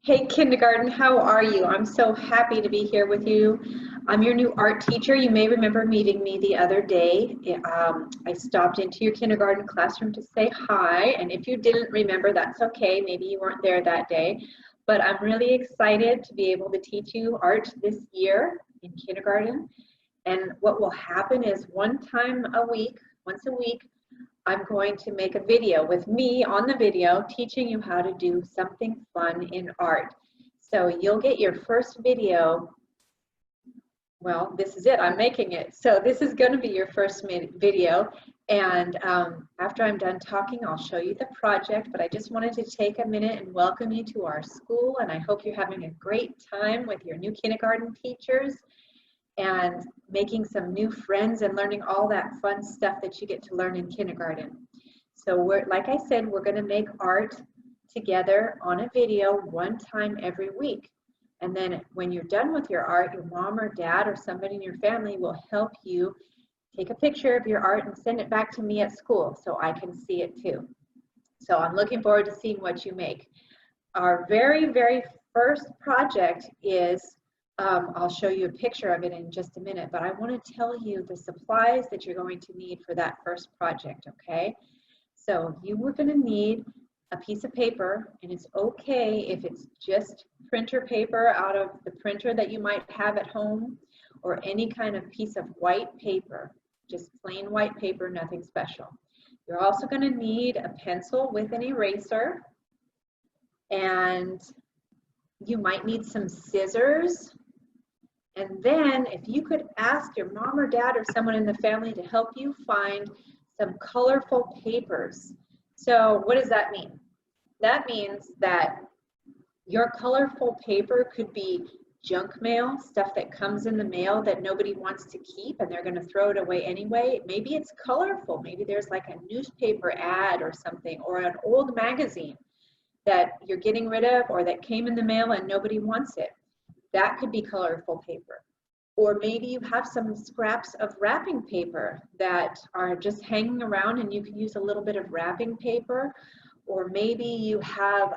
Hey kindergarten, how are you? I'm so happy to be here with you. I'm your new art teacher. You may remember meeting me the other day. I stopped into your kindergarten classroom to say hi, and if you didn't remember, that's okay. Maybe you weren't there that day. But I'm really excited to be able to teach you art this year in kindergarten. And what will happen is once a week, I'm going to make a video with me on the video teaching you how to do something fun in art. So you'll get your first video. Well, this is it. I'm making it. So this is going to be your first video. And after I'm done talking, I'll show you the project. But I just wanted to take a minute and welcome you to our school. And I hope you're having a great time with your new kindergarten teachers and making some new friends and learning all that fun stuff that you get to learn in kindergarten. So like I said, we're going to make art together on a video one time every week. And then when you're done with your art, your mom or dad or somebody in your family will help you take a picture of your art and send it back to me at school so I can see it too. So I'm looking forward to seeing what you make. Our very first project is I'll show you a picture of it in just a minute, but I want to tell you the supplies that you're going to need for that first project, okay? So you were going to need a piece of paper, and it's okay if it's just printer paper out of the printer that you might have at home, or any kind of piece of white paper, just plain white paper, nothing special. You're also going to need a pencil with an eraser, and you might need some scissors. And then if you could ask your mom or dad or someone in the family to help you find some colorful papers. So what does that mean? That means that your colorful paper could be junk mail, stuff that comes in the mail that nobody wants to keep and they're going to throw it away anyway. Maybe it's colorful. Maybe there's like a newspaper ad or something, or an old magazine that you're getting rid of or that came in the mail and nobody wants it. That could be colorful paper. Or maybe you have some scraps of wrapping paper that are just hanging around and you can use a little bit of wrapping paper. Or maybe you have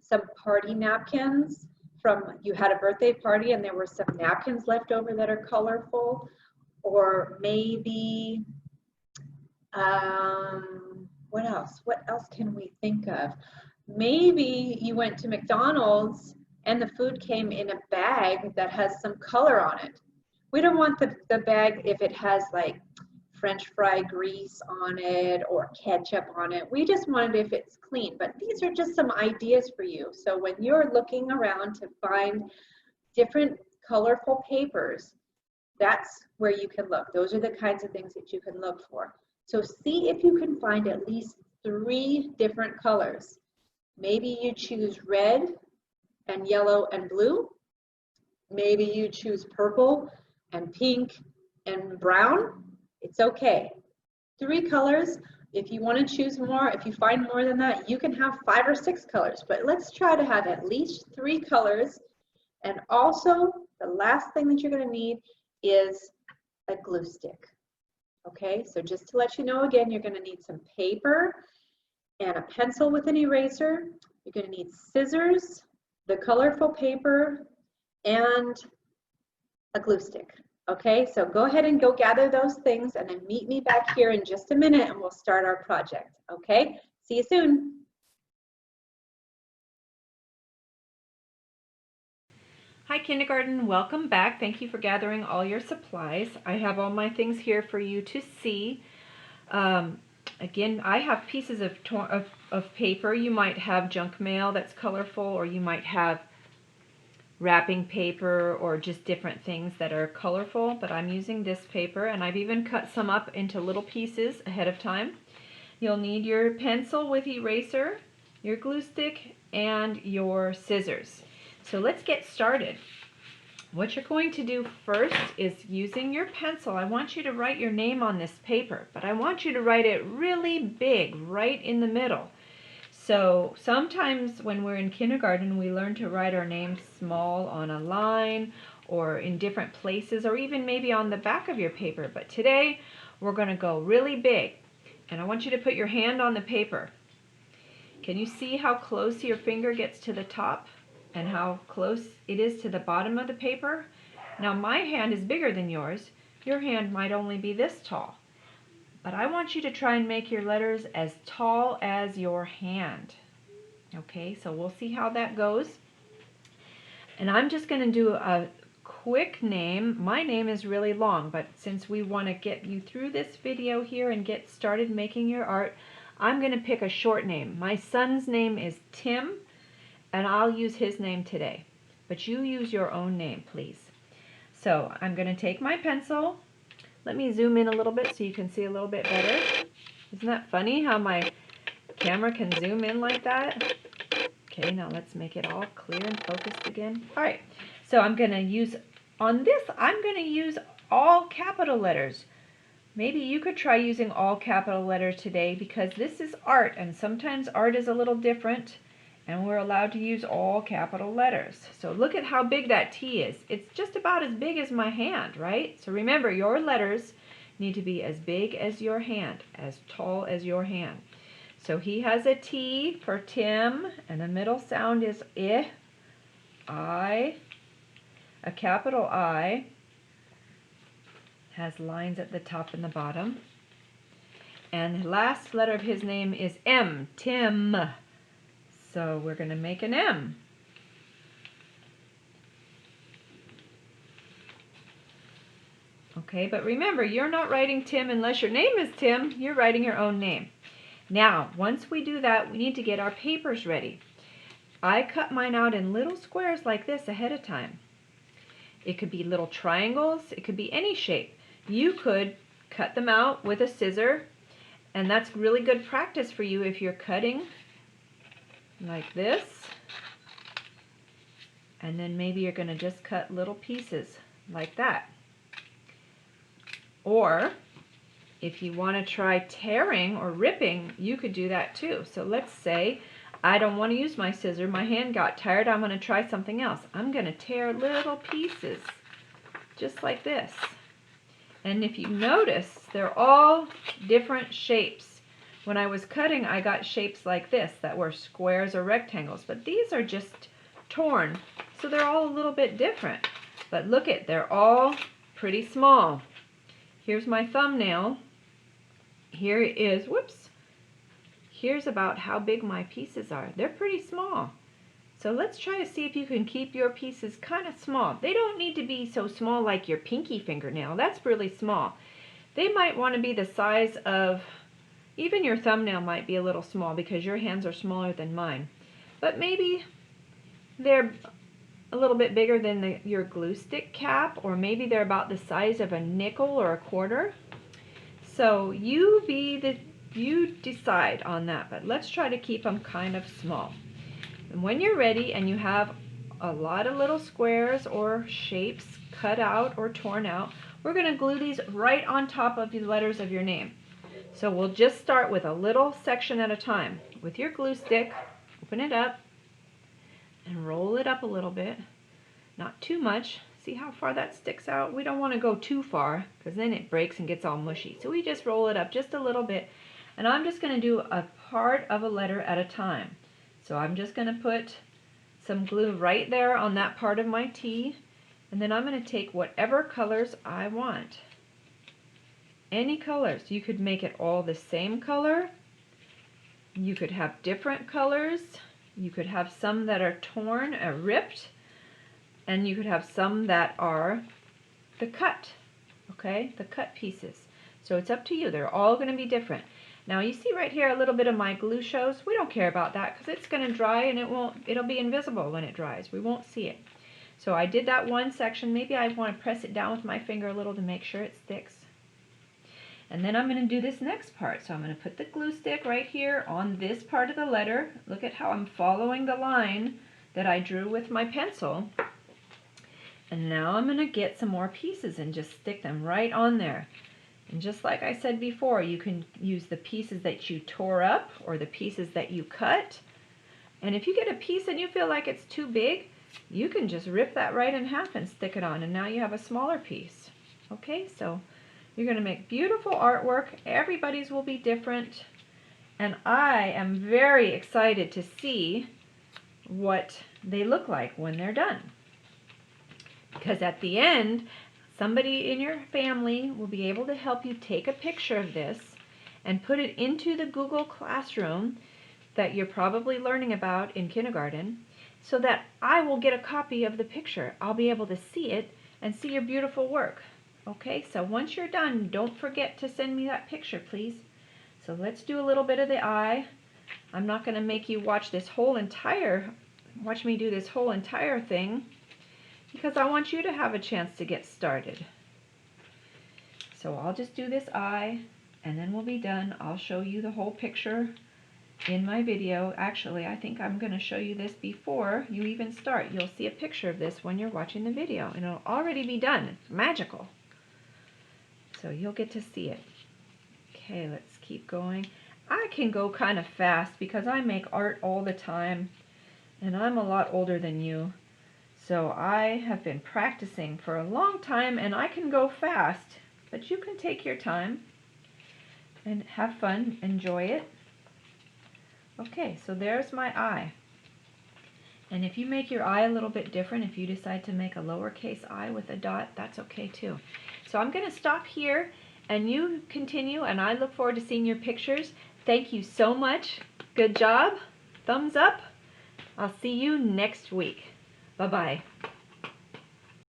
some party napkins from, you had a birthday party and there were some napkins left over that are colorful. Or maybe, what else? What else can we think of? Maybe you went to McDonald's and the food came in a bag that has some color on it. We don't want the bag if it has like French fry grease on it or ketchup on it. We just want it if it's clean. But these are just some ideas for you. So when you're looking around to find different colorful papers, that's where you can look. Those are the kinds of things that you can look for. So see if you can find at least 3 different colors. Maybe you choose red and yellow and blue. Maybe you choose purple and pink and brown. It's okay. 3 colors. If you want to choose more, if you find more than that, you can have 5 or 6 colors. But let's try to have at least 3 colors. And also, the last thing that you're going to need is a glue stick. Okay, so just to let you know again, you're going to need some paper and a pencil with an eraser. You're going to need scissors, the colorful paper, and a glue stick. Okay, so go ahead and go gather those things and then meet me back here in just a minute and we'll start our project. Okay, see you soon. Hi kindergarten, welcome back. Thank you for gathering all your supplies. I have all my things here for you to see. Again, I have pieces of paper. You might have junk mail that's colorful, or you might have wrapping paper or just different things that are colorful, but I'm using this paper and I've even cut some up into little pieces ahead of time. You'll need your pencil with eraser, your glue stick, and your scissors. So let's get started. What you're going to do first is using your pencil. I want you to write your name on this paper, but I want you to write it really big, right in the middle. So sometimes when we're in kindergarten, we learn to write our names small on a line or in different places, or even maybe on the back of your paper. But today we're going to go really big. And I want you to put your hand on the paper. Can you see how close your finger gets to the top? and how close it is to the bottom of the paper. Now my hand is bigger than yours. Your hand might only be this tall. But I want you to try and make your letters as tall as your hand. Okay, so we'll see how that goes. And I'm just going to do a quick name. My name is really long, but since we want to get you through this video here and get started making your art, I'm going to pick a short name. My son's name is Tim, and I'll use his name today. But you use your own name, please. So I'm going to take my pencil. Let me zoom in a little bit so you can see a little bit better. Isn't that funny how my camera can zoom in like that? Okay, now let's make it all clear and focused again. All right, so I'm going to use, on this, I'm going to use all capital letters. Maybe you could try using all capital letters today because this is art, and sometimes art is a little different, and we're allowed to use all capital letters. So look at how big that T is. It's just about as big as my hand, right? So remember, your letters need to be as big as your hand, as tall as your hand. So he has a T for Tim, and the middle sound is I. A capital I has lines at the top and the bottom. And the last letter of his name is M, Tim. So we're going to make an M. Okay, but remember, you're not writing Tim unless your name is Tim. You're writing your own name. Now, once we do that, we need to get our papers ready. I cut mine out in little squares like this ahead of time. It could be little triangles. It could be any shape. You could cut them out with a scissor, and that's really good practice for you if you're cutting like this. And then maybe you're going to just cut little pieces like that. Or if you want to try tearing or ripping, you could do that too. So let's say I don't want to use my scissor. My hand got tired. I'm going to try something else. I'm going to tear little pieces just like this. And if you notice, they're all different shapes. When I was cutting, I got shapes like this that were squares or rectangles, but these are just torn. So they're all a little bit different. But look at, they're all pretty small. Here's my thumbnail. Here is, whoops, here's about how big my pieces are. They're pretty small. So let's try to see if you can keep your pieces kind of small. They don't need to be so small like your pinky fingernail. That's really small. They might want to be the size of, even your thumbnail might be a little small because your hands are smaller than mine. But maybe they're a little bit bigger than your glue stick cap, or maybe they're about the size of a nickel or a quarter. So you decide on that, but let's try to keep them kind of small. And when you're ready and you have a lot of little squares or shapes cut out or torn out, we're going to glue these right on top of the letters of your name. So we'll just start with a little section at a time. With your glue stick, open it up and roll it up a little bit. Not too much. See how far that sticks out? We don't want to go too far because then it breaks and gets all mushy. So we just roll it up just a little bit. And I'm just going to do a part of a letter at a time. So I'm just going to put some glue right there on that part of my T. And then I'm going to take whatever colors I want. Any colors. You could make it all the same color. You could have different colors. You could have some that are torn or ripped. And you could have some that are the cut, okay, the cut pieces. So it's up to you. They're all going to be different. Now you see right here a little bit of my glue shows. We don't care about that because it's going to dry and it'll be invisible when it dries. We won't see it. So I did that one section. Maybe I want to press it down with my finger a little to make sure it sticks. And then I'm going to do this next part. So I'm going to put the glue stick right here on this part of the letter. Look at how I'm following the line that I drew with my pencil. And now I'm going to get some more pieces and just stick them right on there. And just like I said before, you can use the pieces that you tore up or the pieces that you cut. And if you get a piece and you feel like it's too big, you can just rip that right in half and stick it on. And now you have a smaller piece. Okay, so you're going to make beautiful artwork. Everybody's will be different. And I am very excited to see what they look like when they're done. Because at the end, somebody in your family will be able to help you take a picture of this and put it into the Google Classroom that you're probably learning about in kindergarten, so that I will get a copy of the picture. I'll be able to see it and see your beautiful work. Okay, so once you're done, don't forget to send me that picture, please. So let's do a little bit of the eye. I'm not going to make you watch me do this whole entire thing, because I want you to have a chance to get started. So I'll just do this eye, and then we'll be done. I'll show you the whole picture in my video. Actually, I think I'm going to show you this before you even start. You'll see a picture of this when you're watching the video, and it'll already be done. It's magical. So you'll get to see it. Okay, let's keep going. I can go kind of fast because I make art all the time, and I'm a lot older than you. So I have been practicing for a long time, and I can go fast, but you can take your time and have fun, enjoy it. Okay, so there's my eye. And if you make your eye a little bit different, if you decide to make a lowercase I with a dot, that's okay too. So I'm going to stop here, and you continue, and I look forward to seeing your pictures. Thank you so much. Good job. Thumbs up. I'll see you next week. Bye-bye.